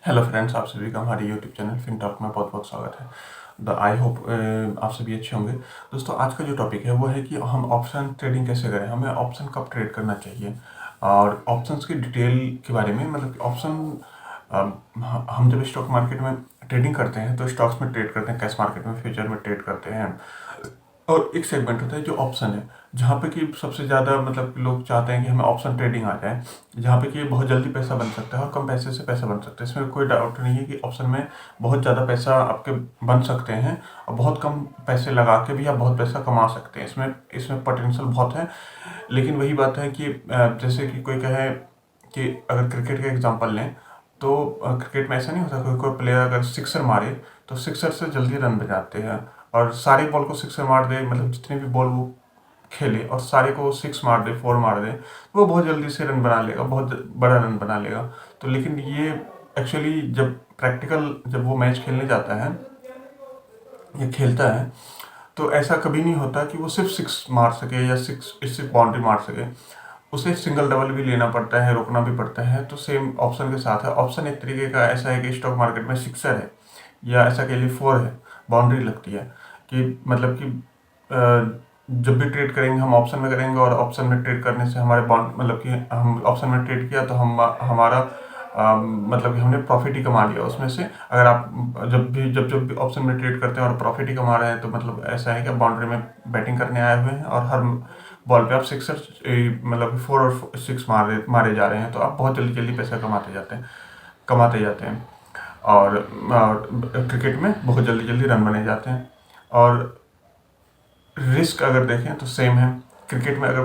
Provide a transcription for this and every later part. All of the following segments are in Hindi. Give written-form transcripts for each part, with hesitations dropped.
हेलो फ्रेंड्स, आप सभी का हमारे यूट्यूब चैनल फिनटॉक में बहुत बहुत स्वागत है। आई होप आप सभी अच्छे होंगे। दोस्तों, आज का जो टॉपिक है वो है कि हम ऑप्शन ट्रेडिंग कैसे करें, हमें ऑप्शन कब ट्रेड करना चाहिए और ऑप्शंस की डिटेल के बारे में। मतलब कि हम जब स्टॉक मार्केट में ट्रेडिंग करते हैं तो स्टॉक्स में ट्रेड करते हैं, कैश मार्केट में, फ्यूचर में ट्रेड करते हैं। और एक सेगमेंट होता है जो ऑप्शन है, जहाँ पे कि सबसे ज़्यादा मतलब लोग चाहते हैं कि हमें ऑप्शन ट्रेडिंग आ जाए, जहाँ पे कि बहुत जल्दी पैसा बन सकता है और कम पैसे से पैसा बन सकता है। इसमें कोई डाउट नहीं है कि ऑप्शन में बहुत ज़्यादा पैसा आपके बन सकते हैं और बहुत कम पैसे लगा के भी आप बहुत पैसा कमा सकते हैं। इसमें इसमें पोटेंशियल बहुत है। लेकिन वही बात है कि जैसे कि कोई कहे कि अगर क्रिकेट का एग्जांपल लें तो क्रिकेट में ऐसा नहीं होता, कोई कोई प्लेयर अगर सिक्सर मारे तो सिक्सर से जल्दी रन बजाते हैं और सारे बॉल को सिक्सर मार दे, मतलब जितने भी बॉल वो खेले और सारे को सिक्स मार दे, फोर मार दे, तो वो बहुत जल्दी से रन बना लेगा, बहुत बड़ा रन बना लेगा। तो लेकिन ये एक्चुअली जब प्रैक्टिकल जब वो मैच खेलने जाता है या खेलता है तो ऐसा कभी नहीं होता कि वो सिर्फ सिक्स मार सके या सिक्स सिर्फ बाउंड्री मार सके। उसे सिंगल डबल भी लेना पड़ता है, रोकना भी पड़ता है। तो सेम ऑप्शन के साथ है। ऑप्शन एक तरीके का ऐसा है कि स्टॉक मार्केट में सिक्सर है या ऐसा कह लीजिए फोर है, बाउंड्री लगती है कि मतलब कि जब भी ट्रेड करेंगे हम ऑप्शन में करेंगे और ऑप्शन में ट्रेड करने से हमारे बॉन्ड मतलब कि हम ऑप्शन में ट्रेड किया तो हम हमारा मतलब कि हमने प्रॉफिट ही कमा लिया उसमें से। अगर आप जब भी ऑप्शन में ट्रेड करते हैं और प्रॉफिट ही कमा रहे हैं तो मतलब ऐसा है कि बाउंड्री में बैटिंग करने आए हुए हैं और हर बॉल पे आप सिक्सर मतलब फोर और सिक्स मारे जा रहे हैं, तो आप बहुत जल्दी जल्दी पैसा कमाते जाते हैं। और क्रिकेट में बहुत जल्दी जल्दी रन बने जाते हैं। और रिस्क अगर देखें तो सेम है। क्रिकेट में अगर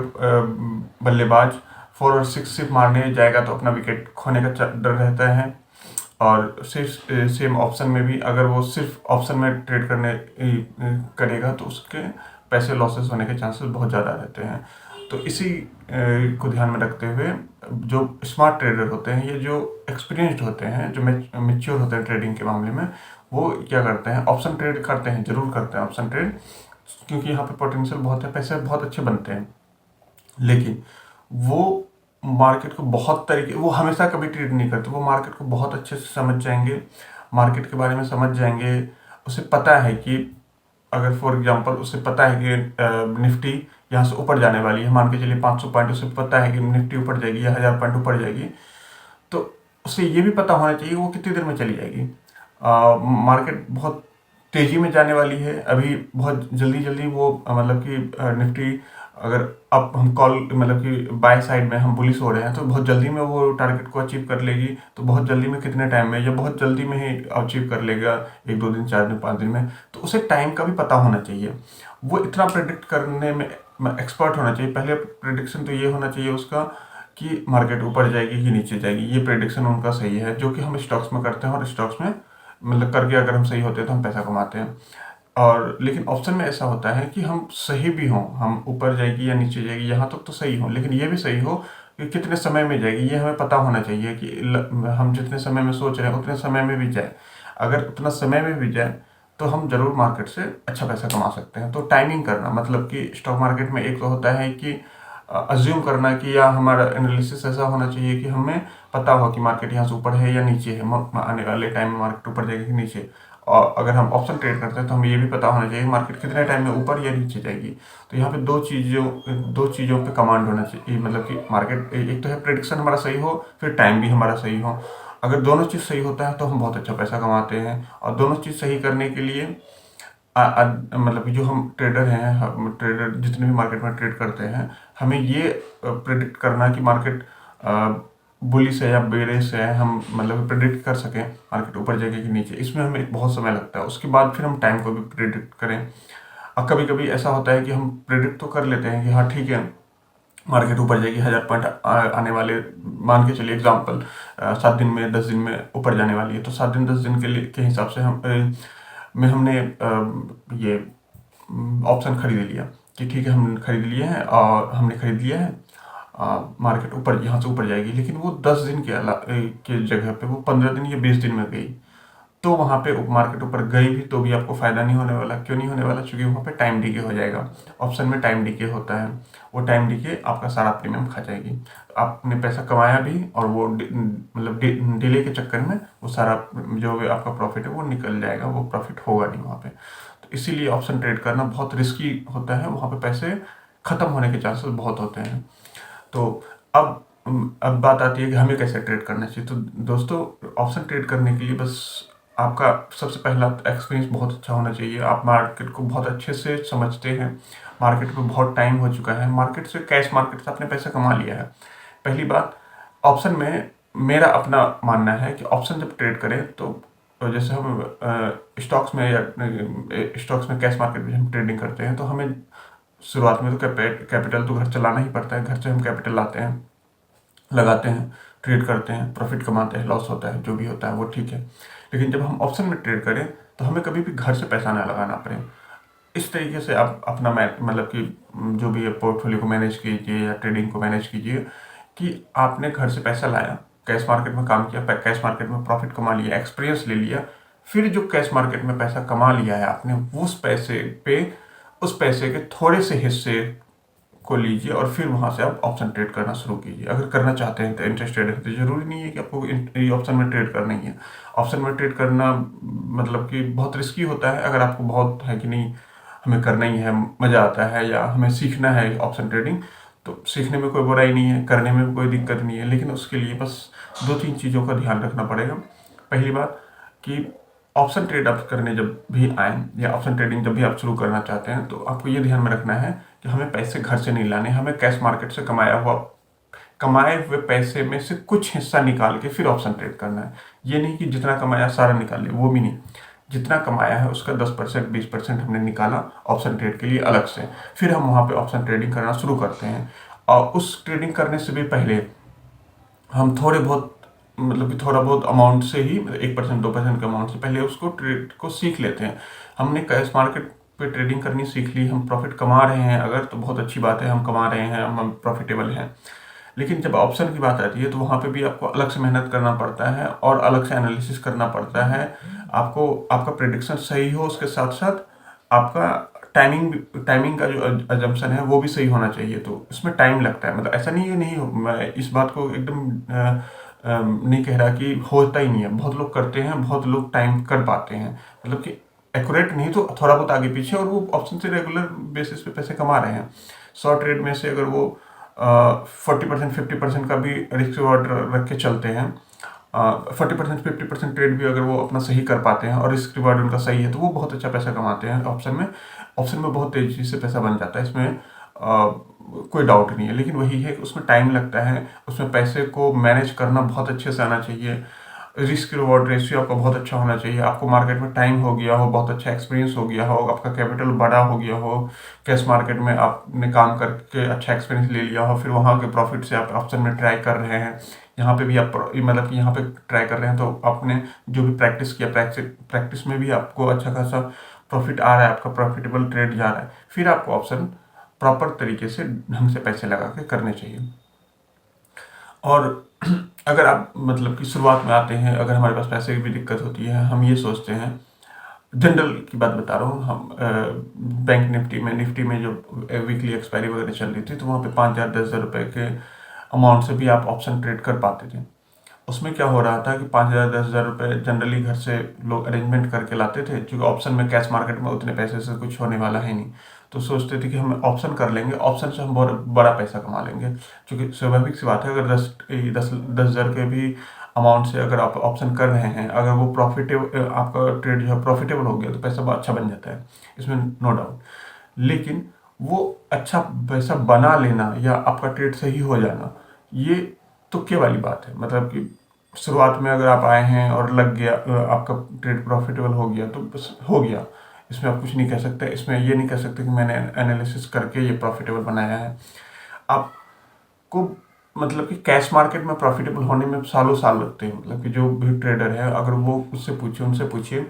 बल्लेबाज फोर और सिक्स सिर्फ मारने जाएगा तो अपना विकेट खोने का डर रहता है। और सिर्फ सेम ऑप्शन में भी अगर वो सिर्फ ऑप्शन में ट्रेड करेगा तो उसके पैसे लॉसेस होने के चांसेस बहुत ज़्यादा रहते हैं। तो इसी को ध्यान में रखते हुए जो स्मार्ट ट्रेडर होते हैं, ये जो एक्सपीरियंस्ड होते हैं, जो मेच्योर होते हैं ट्रेडिंग के मामले में, वो क्या करते हैं, ऑप्शन ट्रेड करते हैं, जरूर करते हैं ऑप्शन ट्रेड, क्योंकि यहाँ पे पोटेंशियल बहुत है, पैसे बहुत अच्छे बनते हैं। लेकिन वो मार्केट को बहुत तरीके, वो हमेशा कभी ट्रेड नहीं करते, वो मार्केट को बहुत अच्छे से समझ जाएंगे, मार्केट के बारे में समझ जाएंगे। उसे पता है कि अगर फॉर एग्जांपल उसे पता है कि निफ्टी यहाँ से ऊपर जाने वाली है, मान के चलिए 500 पॉइंट, उसे पता है कि निफ्टी ऊपर जाएगी या 1000 पॉइंट ऊपर जाएगी, तो उसे ये भी पता होना चाहिए वो कितनी देर में चली जाएगी। मार्केट बहुत तेजी में जाने वाली है अभी, बहुत जल्दी जल्दी वो मतलब कि निफ्टी अगर अब हम कॉल मतलब कि बाय साइड में हम बुलिश हो रहे हैं तो बहुत जल्दी में वो टारगेट को अचीव कर लेगी। तो बहुत जल्दी में कितने टाइम में, या बहुत जल्दी में ही अचीव कर लेगा, एक दो दिन, 4 दिन, 5 दिन में, तो उसे टाइम का भी पता होना चाहिए। वो इतना प्रेडिक्ट करने में एक्सपर्ट होना चाहिए। पहले प्रेडिक्शन तो ये होना चाहिए उसका कि मार्केट ऊपर जाएगी कि नीचे जाएगी, ये प्रेडिक्शन उनका सही है, जो कि हम स्टॉक्स में करते हैं। और स्टॉक्स में मतलब करके अगर हम सही होते हैं तो हम पैसा कमाते हैं। और लेकिन ऑप्शन में ऐसा होता है कि हम सही भी हों, हम ऊपर जाएगी या नीचे जाएगी यहाँ तक तो सही हो, लेकिन ये भी सही हो कि कितने समय में जाएगी, ये हमें पता होना चाहिए कि हम जितने समय में सोच रहे हैं उतने समय में भी जाए। अगर उतना समय में भी जाए तो हम जरूर मार्केट से अच्छा पैसा कमा सकते हैं। तो टाइमिंग करना, मतलब कि स्टॉक मार्केट में एक तो होता है कि अज्यूम करना कि, या हमारा एनालिसिस ऐसा होना चाहिए कि हमें पता हो कि मार्केट यहाँ से ऊपर है या नीचे है, आने वाले टाइम में मार्केट ऊपर जाएगी कि नीचे। और अगर हम ऑप्शन ट्रेड करते हैं तो हमें ये भी पता होना चाहिए मार्केट कितने टाइम में ऊपर या नीचे जाएगी। तो यहाँ पे दो चीज़ों पे कमांड होना चाहिए, मतलब कि मार्केट एक तो है प्रेडिक्शन हमारा सही हो, फिर टाइम भी हमारा सही हो। अगर दोनों चीज़ सही होता है तो हम बहुत अच्छा पैसा कमाते हैं। और दोनों चीज़ सही करने के लिए मतलब कि जो हम ट्रेडर हैं, हम ट्रेडर जितने भी मार्केट में ट्रेड करते हैं, हमें ये प्रेडिक्ट करना कि मार्केट बुलिश है या बेरिश है, हम मतलब प्रेडिक्ट कर सकें मार्केट ऊपर जाएगी कि नीचे, इसमें हमें बहुत समय लगता है। उसके बाद फिर हम टाइम को भी प्रेडिक्ट करें। और कभी कभी ऐसा होता है कि हम प्रेडिक्ट तो कर लेते हैं कि हाँ ठीक है, मार्केट ऊपर जाएगी, 1000 पॉइंट आने वाले, मान के चलिए एग्जाम्पल 7 दिन में, 10 दिन में ऊपर जाने वाली है, तो 7 दिन 10 दिन के लिए के हिसाब से हमने ये ऑप्शन खरीद लिया कि ठीक है, हम खरीद लिए हैं और हमने खरीद लिया है, मार्केट ऊपर यहाँ से ऊपर जाएगी। लेकिन वो 10 दिन के जगह पे वो 15 दिन या 20 दिन में गई, तो वहाँ पे मार्केट ऊपर गई भी तो भी आपको फ़ायदा नहीं होने वाला। क्यों नहीं होने वाला? क्योंकि वहाँ पे टाइम डीके हो जाएगा। ऑप्शन में टाइम डीके होता है, वो टाइम डीके आपका सारा प्रीमियम खा जाएगी। आपने पैसा कमाया भी और वो मतलब डिले के चक्कर में वो सारा जो भी आपका प्रॉफिट है वो निकल जाएगा, वो प्रॉफिट होगा नहीं वहाँ पे। तो इसीलिए ऑप्शन ट्रेड करना बहुत रिस्की होता है, वहाँ पे पैसे ख़त्म होने के चांसेस बहुत होते हैं। तो अब बात आती है कि हमें कैसे ट्रेड करना चाहिए। तो दोस्तों, ऑप्शन ट्रेड करने के लिए बस आपका सबसे पहला एक्सपीरियंस बहुत अच्छा होना चाहिए। आप मार्केट को बहुत अच्छे से समझते हैं, मार्केट में बहुत टाइम हो चुका है, मार्केट से कैश मार्केट से आपने पैसा कमा लिया है। पहली बात, ऑप्शन में मेरा अपना मानना है कि ऑप्शन जब ट्रेड करें तो जैसे हम स्टॉक्स में या स्टॉक्स में कैश मार्केट में हम ट्रेडिंग करते हैं तो हमें शुरुआत में तो कैपिटल तो घर चलाना ही पड़ता है। घर से हम कैपिटल लाते हैं, लगाते हैं, ट्रेड करते हैं, प्रॉफिट कमाते हैं, लॉस होता है, जो भी होता है वो ठीक है। लेकिन जब हम ऑप्शन में ट्रेड करें तो हमें कभी भी घर से पैसा ना लगाना पड़े। इस तरीके से आप अपना मतलब कि जो भी पोर्टफोलियो को मैनेज कीजिए या ट्रेडिंग को मैनेज कीजिए कि आपने घर से पैसा लाया, कैश मार्केट में काम किया, कैश मार्केट में प्रॉफिट कमा लिया, एक्सपीरियंस ले लिया, फिर जो कैश मार्केट में पैसा कमा लिया है आपने, उस पैसे के थोड़े से हिस्से को लीजिए और फिर वहां से आप ऑप्शन ट्रेड करना शुरू कीजिए। अगर करना चाहते हैं तो इंटरेस्टेड है तो जरूरी नहीं है कि आपको ऑप्शन में ट्रेड करना ही है। ऑप्शन में ट्रेड करना मतलब कि बहुत रिस्की होता है। अगर आपको बहुत है कि नहीं हमें करना ही है, मज़ा आता है या हमें सीखना है ऑप्शन ट्रेडिंग, तो सीखने में कोई बुराई नहीं है, करने में भी कोई दिक्कत नहीं है। लेकिन उसके लिए बस 2-3 चीज़ों का ध्यान रखना पड़ेगा। पहली बात कि ऑप्शन ट्रेड आप करने जब भी आए या ऑप्शन ट्रेडिंग जब भी आप शुरू करना चाहते हैं तो आपको ये ध्यान में रखना है कि हमें पैसे घर से नहीं लाने, हमें कैश मार्केट से कमाए हुए पैसे में से कुछ हिस्सा निकाल के फिर ऑप्शन ट्रेड करना है। ये नहीं कि जितना कमाया सारा निकाल ले, वो भी नहीं। जितना कमाया है उसका 10% 20% हमने निकाला ऑप्शन ट्रेड के लिए अलग से, फिर हम वहाँ पे ऑप्शन ट्रेडिंग करना शुरू करते हैं। और उस ट्रेडिंग करने से भी पहले हम थोड़े बहुत मतलब कि थोड़ा बहुत अमाउंट से ही 1% 2% के अमाउंट से पहले उसको ट्रेड को सीख लेते हैं। हमने कैश मार्केट पे ट्रेडिंग करनी सीख ली, हम प्रॉफिट कमा रहे हैं अगर, तो बहुत अच्छी बात है, हम कमा रहे हैं, हम प्रॉफिटेबल हैं। लेकिन जब ऑप्शन की बात आती है तो वहाँ पे भी आपको अलग से मेहनत करना पड़ता है और अलग से एनालिसिस करना पड़ता है। आपको आपका प्रेडिक्शन सही हो, उसके साथ साथ आपका टाइमिंग का जो अजम्पशन है वो भी सही होना चाहिए। तो इसमें टाइम लगता है, मतलब ऐसा नहीं है, मैं इस बात को एकदम नहीं कह रहा कि होता ही नहीं है। बहुत लोग करते हैं, बहुत लोग टाइम कर पाते हैं, मतलब कि एक्यूरेट नहीं तो थोड़ा बहुत आगे पीछे, और वो ऑप्शन से रेगुलर बेसिस पे पैसे कमा रहे हैं। 100 ट्रेड में से अगर वो 40% 50% का भी रिस्क रिवॉर्ड रख के चलते हैं, 40% 50% ट्रेड भी अगर वो अपना सही कर पाते हैं और रिस्क रिवॉर्ड उनका सही है तो वो बहुत अच्छा पैसा कमाते हैं ऑप्शन में बहुत तेजी से पैसा बन जाता है। इसमें कोई डाउट नहीं है। लेकिन वही है कि उसमें टाइम लगता है, उसमें पैसे को मैनेज करना बहुत अच्छे से आना चाहिए, रिस्क रिवॉर्ड रेशियो आपका बहुत अच्छा होना चाहिए, आपको मार्केट में टाइम हो गया हो, बहुत अच्छा एक्सपीरियंस हो गया हो, आपका कैपिटल बड़ा हो गया हो, कैश मार्केट में आपने काम करके अच्छा एक्सपीरियंस ले लिया हो, फिर वहाँ के प्रॉफिट से आप ऑप्शन में ट्राई कर रहे हैं, यहाँ पे भी आप मतलब कि यहाँ पे ट्राई कर रहे हैं तो आपने जो भी प्रैक्टिस किया, प्रैक्टिस में भी आपको अच्छा खासा प्रॉफिट आ रहा है, आपका प्रॉफिटेबल ट्रेड जा रहा है, फिर आपको ऑप्शन प्रॉपर तरीके से ढंग से पैसे लगा के करने चाहिए। और अगर आप मतलब कि शुरुआत में आते हैं, अगर हमारे पास पैसे की भी दिक्कत होती है, हम ये सोचते हैं, जनरल की बात बता रहा हूँ, हम बैंक निफ्टी में जो वीकली एक्सपायरी वगैरह चल रही थी तो वहाँ पे 5,000 10,000 रुपये के अमाउंट से भी आप ऑप्शन ट्रेड कर पाते थे। उसमें क्या हो रहा था कि 5,000 10,000 रुपये जनरली घर से लोग अरेंजमेंट करके लाते थे, क्योंकि ऑप्शन में कैश मार्केट में उतने पैसे से कुछ होने वाला है नहीं, तो सोचते थे कि हम ऑप्शन कर लेंगे, ऑप्शन से हम बहुत बड़ा पैसा कमा लेंगे। क्योंकि स्वाभाविक सी बात है, अगर 10,000 के भी अमाउंट से अगर आप ऑप्शन कर रहे हैं, अगर वो प्रॉफिटेबल, आपका ट्रेड जो है प्रॉफिटेबल हो गया तो पैसा अच्छा बन जाता है, इसमें नो डाउट। लेकिन वो अच्छा पैसा बना लेना या आपका ट्रेड सही हो जाना, ये तुक्के वाली बात है। मतलब कि शुरुआत में अगर आप आए हैं और लग गया, आपका ट्रेड प्रॉफिटेबल हो गया तो बस हो गया, इसमें आप कुछ नहीं कह सकते। इसमें ये नहीं कह सकते कि मैंने एनालिसिस करके ये प्रॉफिटेबल बनाया है। आपको मतलब कि कैश मार्केट में प्रॉफिटेबल होने में सालों साल लगते हैं। मतलब कि जो भी ट्रेडर है, अगर वो उनसे पूछिए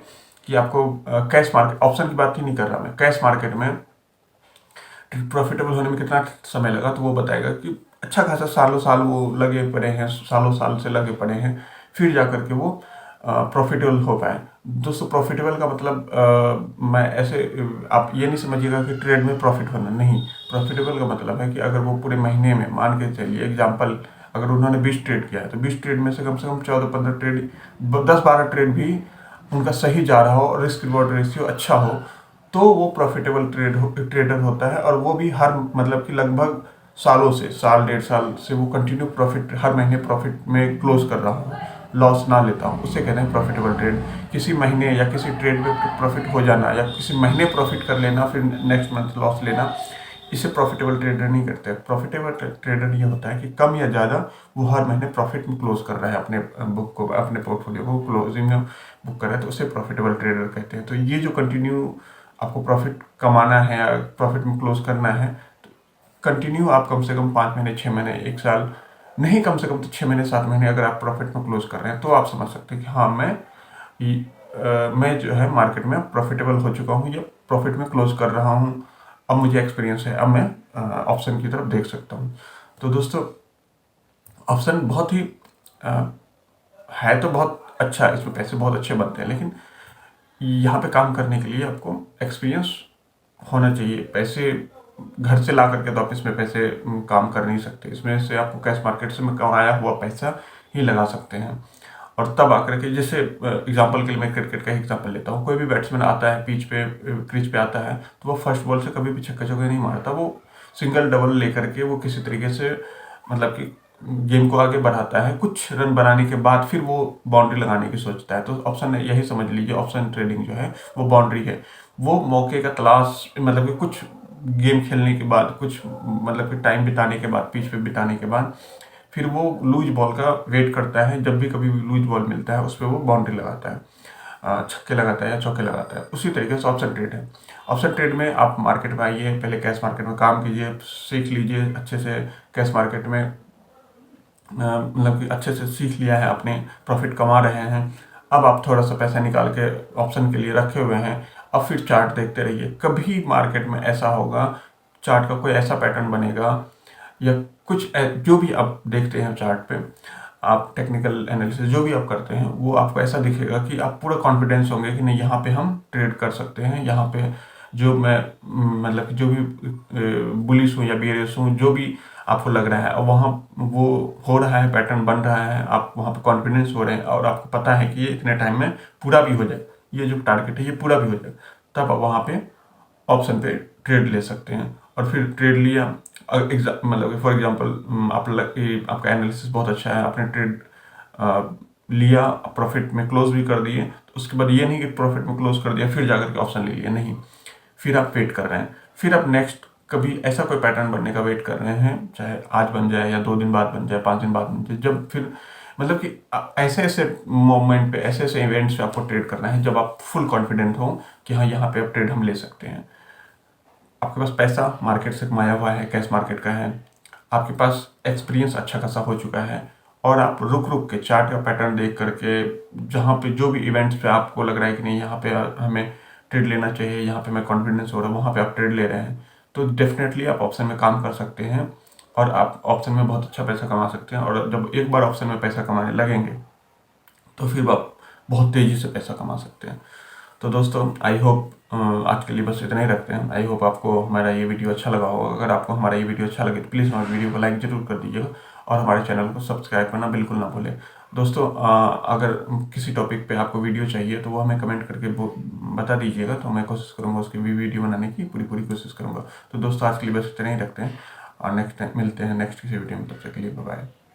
कि आपको कैश मार्केट, ऑप्शन की बात ही नहीं कर रहा मैं, कैश मार्केट में प्रॉफिटेबल होने में कितना समय लगा, तो वो बताएगा कि अच्छा खासा सालों साल वो लगे पड़े हैं, सालों साल से लगे पड़े हैं, फिर जा करके वो प्रॉफिटेबल हो पाए। दोस्तों प्रॉफिटेबल का मतलब मैं ऐसे आप ये नहीं समझिएगा कि ट्रेड में प्रॉफिट होना, नहीं। प्रॉफिटेबल का मतलब है कि अगर वो पूरे महीने में, मान के चलिए एग्जांपल, अगर उन्होंने 20 ट्रेड किया है तो 20 ट्रेड में से कम 14-15 ट्रेड, 10-12 ट्रेड भी उनका सही जा रहा हो और रिस्क रिवॉर्ड रेशियो अच्छा हो, तो वो प्रॉफिटेबल ट्रेडर होता है। और वो भी हर मतलब कि लगभग सालों से, साल 1.5 साल से वो कंटिन्यू प्रॉफिट, हर महीने प्रॉफिट में क्लोज कर रहा हूँ, लॉस ना लेता हूँ, उसे कहते हैं प्रॉफिटेबल ट्रेड। किसी महीने या किसी ट्रेड में प्रॉफिट हो जाना या किसी महीने प्रॉफिट कर लेना फिर नेक्स्ट मंथ लॉस लेना, इसे प्रॉफिटेबल ट्रेडर नहीं करते। प्रॉफिटेबल ट्रेडर ये होता है कि कम या ज़्यादा वो हर महीने प्रॉफिट में क्लोज कर रहा है अपने बुक को, अपने पोर्टफोलियो को क्लोजिंग में बुक कर रहा है, तो उसे प्रॉफिटेबल ट्रेडर कहते हैं। तो ये जो कंटिन्यू आपको प्रॉफिट कमाना है या प्रॉफिट में क्लोज करना है, कंटिन्यू आप कम से कम 5 महीने, 6 महीने, 1 साल, नहीं कम से कम तो 6 महीने, 7 महीने अगर आप प्रॉफिट में क्लोज कर रहे हैं, तो आप समझ सकते हैं कि हाँ मैं जो है मार्केट में प्रॉफिटेबल हो चुका हूँ या प्रॉफिट में क्लोज कर रहा हूँ। अब मुझे एक्सपीरियंस है, अब मैं ऑप्शन की तरफ देख सकता हूँ। तो दोस्तों ऑप्शन बहुत ही है तो बहुत अच्छा, इसमें पैसे बहुत अच्छे बनते हैं, लेकिन यहाँ पे काम करने के लिए आपको एक्सपीरियंस होना चाहिए। पैसे घर से ला करके तो आप इसमें पैसे काम कर नहीं सकते। इसमें से आपको कैश मार्केट से में कमाया हुआ पैसा ही लगा सकते हैं। और तब आकर के, जैसे एग्जांपल के लिए मैं क्रिकेट का एग्जांपल लेता हूँ, कोई भी बैट्समैन आता है पिच पे, क्रीज पे आता है, तो वो फर्स्ट बॉल से कभी भी छक्का चौका नहीं मारता। वो सिंगल डबल लेकर के वो किसी तरीके से मतलब कि गेम को आगे बढ़ाता है, कुछ रन बनाने के बाद फिर वो बाउंड्री लगाने की सोचता है। तो ऑप्शन यही समझ लीजिए, ऑप्शन ट्रेडिंग जो है वो बाउंड्री है। वो मौके का तलाश, मतलब कि कुछ गेम खेलने के बाद, कुछ मतलब कि टाइम बिताने के बाद, पिच पे बिताने के बाद, फिर वो लूज बॉल का वेट करता है। जब भी कभी लूज बॉल मिलता है उस पर वो बाउंड्री लगाता है, छक्के लगाता है या चौके लगाता है। उसी तरीके से ऑप्शन ट्रेड है। ऑप्शन ट्रेड में आप मार्केट में आइए, पहले कैश मार्केट में काम कीजिए, सीख लीजिए अच्छे से। कैश मार्केट में मतलब कि अच्छे से सीख लिया है, अपने प्रॉफिट कमा रहे हैं। अब आप थोड़ा सा पैसा निकाल के ऑप्शन के लिए रखे हुए हैं। अब फिर चार्ट देखते रहिए, कभी मार्केट में ऐसा होगा, चार्ट का कोई ऐसा पैटर्न बनेगा या कुछ जो भी आप देखते हैं चार्ट पे, आप टेक्निकल एनालिसिस जो भी आप करते हैं, वो आपको ऐसा दिखेगा कि आप पूरा कॉन्फिडेंस होंगे कि नहीं, यहाँ पे हम ट्रेड कर सकते हैं। यहाँ पे जो मैं मतलब जो भी बुलिश हूँ या बेयरिश हूँ, जो भी आपको लग रहा है, और वहाँ वो हो रहा है, पैटर्न बन रहा है, आप वहाँ पे कॉन्फिडेंस हो रहे हैं और आपको पता है कि ये इतने टाइम में पूरा भी हो जाए, ये जो टारगेट है ये पूरा भी हो जाए, तब आप वहाँ पे ऑप्शन पे ट्रेड ले सकते हैं। और फिर ट्रेड लिया, मतलब फॉर एग्जांपल आपका एनालिसिस बहुत अच्छा है, आपने ट्रेड लिया, प्रॉफिट में क्लोज भी कर दिए, तो उसके बाद ये नहीं कि प्रॉफिट में क्लोज कर दिया फिर जाकर के ऑप्शन ले लिया, नहीं। फिर आप वेट कर रहे हैं, फिर आप नेक्स्ट कभी ऐसा कोई पैटर्न बनने का वेट कर रहे हैं, चाहे आज बन जाए या 2 दिन बाद बन जाए, 5 दिन बाद बन जाए, जब फिर मतलब कि ऐसे ऐसे मोमेंट पे, ऐसे ऐसे इवेंट्स पे आपको ट्रेड करना है जब आप फुल कॉन्फिडेंट हो कि हाँ यहाँ पे आप ट्रेड हम ले सकते हैं। आपके पास पैसा मार्केट से कमाया हुआ है, कैश मार्केट का है, आपके पास एक्सपीरियंस अच्छा खासा हो चुका है, और आप रुक रुक के चार्ट का पैटर्न देख करके, जहाँ पे जो भी इवेंट्स पे आपको लग रहा है कि नहीं यहाँ पे हमें ट्रेड लेना चाहिए, यहाँ पे मैं कॉन्फिडेंस हो रहा है, वहाँ पे आप ट्रेड ले रहे हैं, तो डेफिनेटली आप ऑप्शन में काम कर सकते हैं और आप ऑप्शन में बहुत अच्छा पैसा कमा सकते हैं। और जब एक बार ऑप्शन में पैसा कमाने लगेंगे तो फिर आप बहुत तेज़ी से पैसा कमा सकते हैं। तो दोस्तों आई होप आज के लिए बस इतना ही रखते हैं। आई होप आपको हमारा ये वीडियो अच्छा लगा होगा। अगर आपको हमारा ये वीडियो अच्छा लगे तो प्लीज़ हमारे वीडियो को लाइक ज़रूर कर दीजिएगा और हमारे चैनल को सब्सक्राइब करना बिल्कुल ना भूलें। दोस्तों अगर किसी टॉपिक पे आपको वीडियो चाहिए तो वो हमें कमेंट करके बता दीजिएगा, तो मैं कोशिश करूँगा उसकी भी वीडियो बनाने की पूरी कोशिश करूँगा। तो दोस्तों आज के लिए बस इतना ही रखते हैं और नेक्स्ट टाइम मिलते हैं नेक्स्ट किसी वीडियो में, तब तक के लिए बाय बाय।